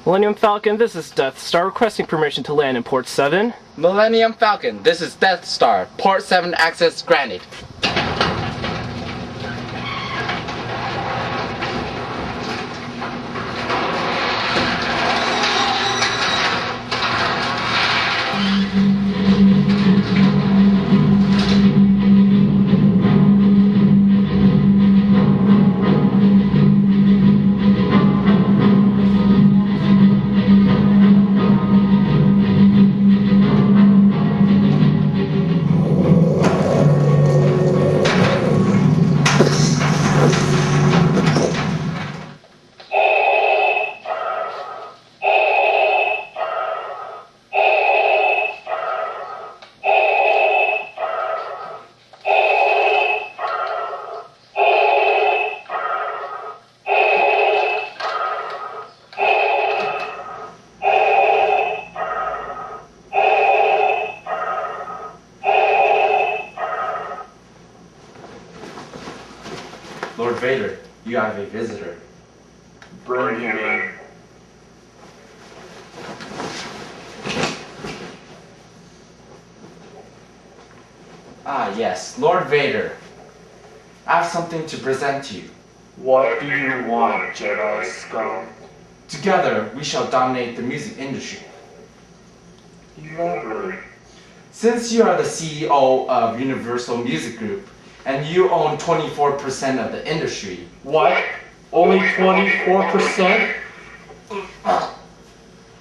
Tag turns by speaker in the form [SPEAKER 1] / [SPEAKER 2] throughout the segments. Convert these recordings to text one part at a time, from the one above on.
[SPEAKER 1] Millennium Falcon, this is Death Star requesting permission to land in Port 7.
[SPEAKER 2] Millennium Falcon, this is Death Star. Port 7 access granted.
[SPEAKER 3] Lord Vader, you have a visitor.
[SPEAKER 4] Bring him in.
[SPEAKER 3] Ah, yes, Lord Vader. I have something to present to you.
[SPEAKER 4] What do you want, Jedi scum?
[SPEAKER 3] Together, we shall dominate the music industry.
[SPEAKER 4] Elaborate.
[SPEAKER 3] Since you are the CEO of Universal Music Group, and you own 24% of the industry.
[SPEAKER 4] What? Only 24%?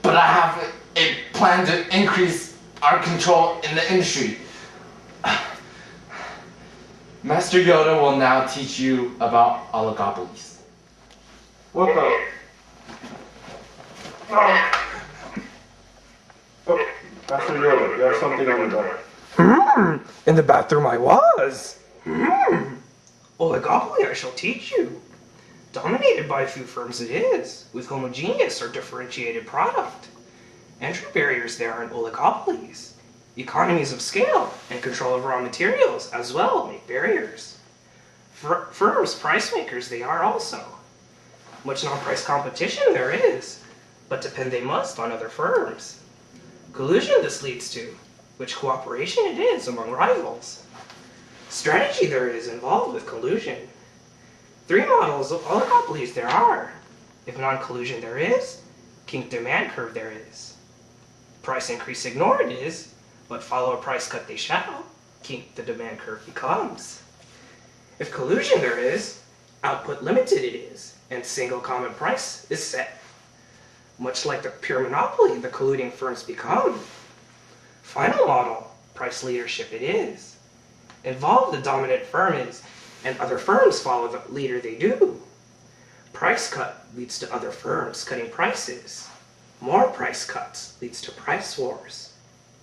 [SPEAKER 3] But I have a plan to increase our control in the industry. Master Yoda will now teach you about oligopolies.
[SPEAKER 4] What the? Oh, Master Yoda, you have something on your back.
[SPEAKER 5] In the bathroom I was. Oligopoly I shall teach you. Dominated by a few firms it is, with homogeneous or differentiated product. Entry barriers there are in oligopolies. Economies of scale and control of raw materials as well make barriers. Firms, price makers they are also. Much non-price competition there is, but depend they must on other firms. Collusion this leads to, which cooperation it is among rivals. Strategy there is involved with collusion. 3 models of oligopolies there are. If non-collusion there is, kink demand curve there is. Price increase ignored is, but follow a price cut they shall, kink the demand curve becomes. If collusion there is, output limited it is, and single common price is set. Much like the pure monopoly the colluding firms become. Final model, price leadership it is. Involved the dominant firm is, and other firms follow the leader they do. Price cut leads to other firms cutting prices. More price cuts leads to price wars.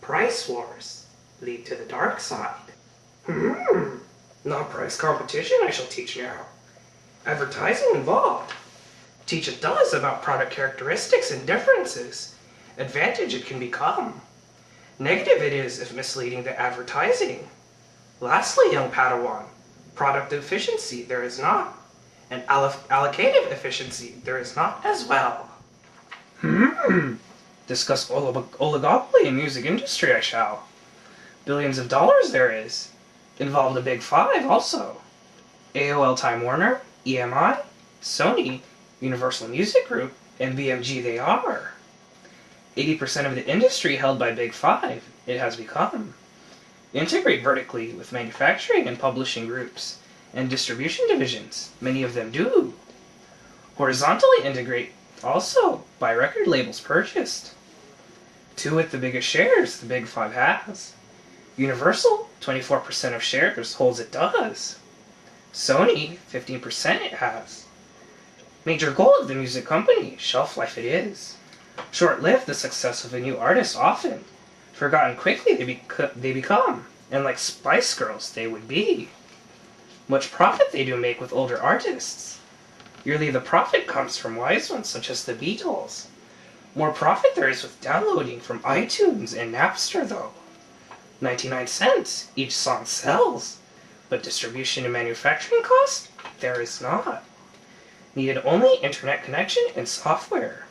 [SPEAKER 5] Price wars lead to the dark side. Non-price competition I shall teach now. Advertising involved. Teach it does about product characteristics and differences. Advantage it can become. Negative it is if misleading the advertising. Lastly, young Padawan, product efficiency there is not, and allocative efficiency there is not as well. Discuss oligopoly in music industry I shall. Billions of dollars there is. Involve the big 5 also. AOL Time Warner, EMI, Sony, Universal Music Group, and BMG they are. 80% of the industry held by big 5 it has become. Integrate vertically with manufacturing and publishing groups, and distribution divisions, many of them do. Horizontally integrate also by record labels purchased. 2 with the biggest shares the big 5 has. Universal, 24% of shares holds it does. Sony, 15% it has. Major goal of the music company, shelf life it is. Short-lived the success of a new artist often. Forgotten quickly they become, and like Spice Girls they would be. Much profit they do make with older artists. Yearly the profit comes from wise ones such as the Beatles. More profit there is with downloading from iTunes and Napster though. 99 cents each song sells, but distribution and manufacturing cost there is not. Needed only internet connection and software.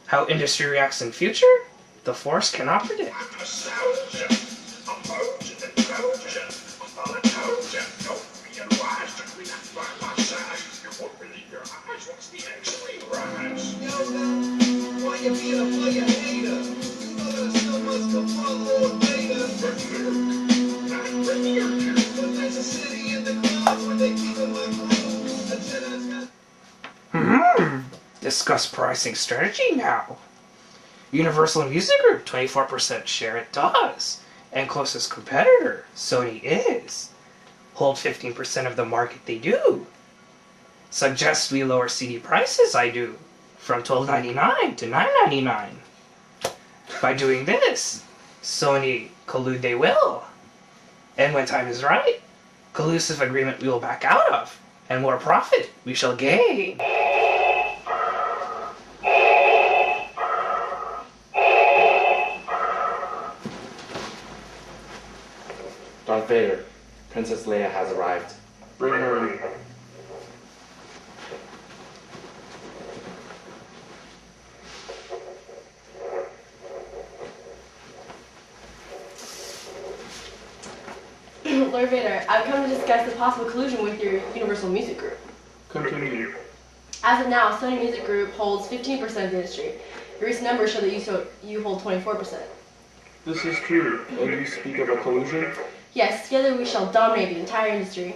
[SPEAKER 5] How industry reacts in future, the force cannot predict. Discuss pricing strategy now. Universal Music Group, 24% share it does. And closest competitor, Sony is. Hold 15% of the market they do. Suggest we lower CD prices, I do. From $12.99 to $9.99. By doing this, Sony collude they will. And when time is right, collusive agreement we will back out of. And more profit we shall gain.
[SPEAKER 3] Darth Vader, Princess Leia has arrived.
[SPEAKER 4] Bring her in.
[SPEAKER 6] Lord Vader, I've come to discuss the possible collusion with your Universal Music Group.
[SPEAKER 4] Continue.
[SPEAKER 6] As of now, Sony Music Group holds 15% of the industry. Your recent numbers show that you hold 24%.
[SPEAKER 4] This is true, and you speak of a collusion?
[SPEAKER 6] Yes, together we shall dominate the entire industry.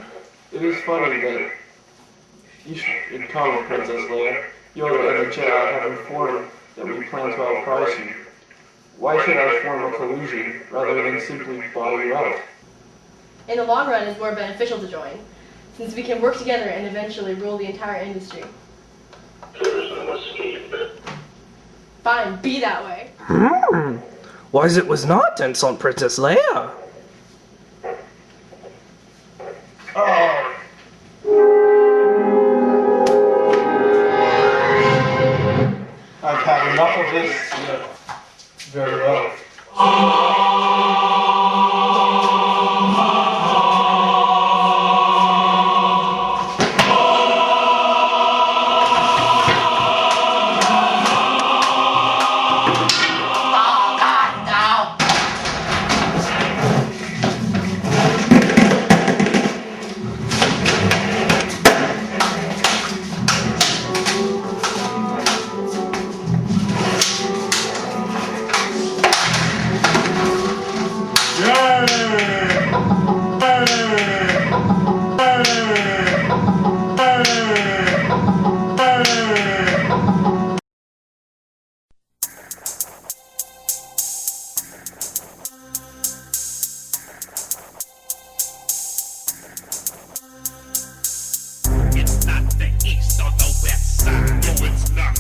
[SPEAKER 4] It is funny that you should come, Princess Leia. Yoda and the Jedi have informed that we plan to outprice you. Why should I form a collusion rather than simply buy you out?
[SPEAKER 6] In the long run, it's more beneficial to join, since we can work together and eventually rule the entire industry. Fine, be that way.
[SPEAKER 5] Wise it was not, insolent Princess Leia.
[SPEAKER 4] Oh! I've had enough of this. Yeah. Very well.
[SPEAKER 7] It's not the east or the west side. No, it's not.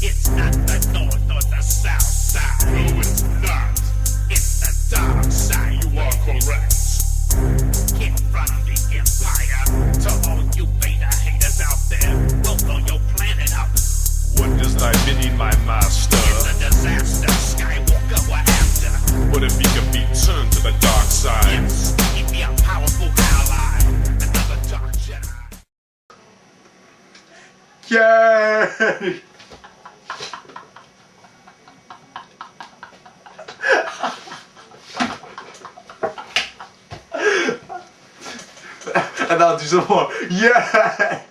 [SPEAKER 7] It's not the north or the south side. No, it's not. It's the dark side. You are correct. Kid from the Empire. To all you beta haters out there, we'll blow your planet up.
[SPEAKER 8] What does thy bidding, my master?
[SPEAKER 7] It's a disaster. Skywalker we're after.
[SPEAKER 8] What if he can be turned to the dark side?
[SPEAKER 7] Yes, he'd be a powerful ally. Another dark Jedi.
[SPEAKER 4] Yay! And I'll do some more. Yeah!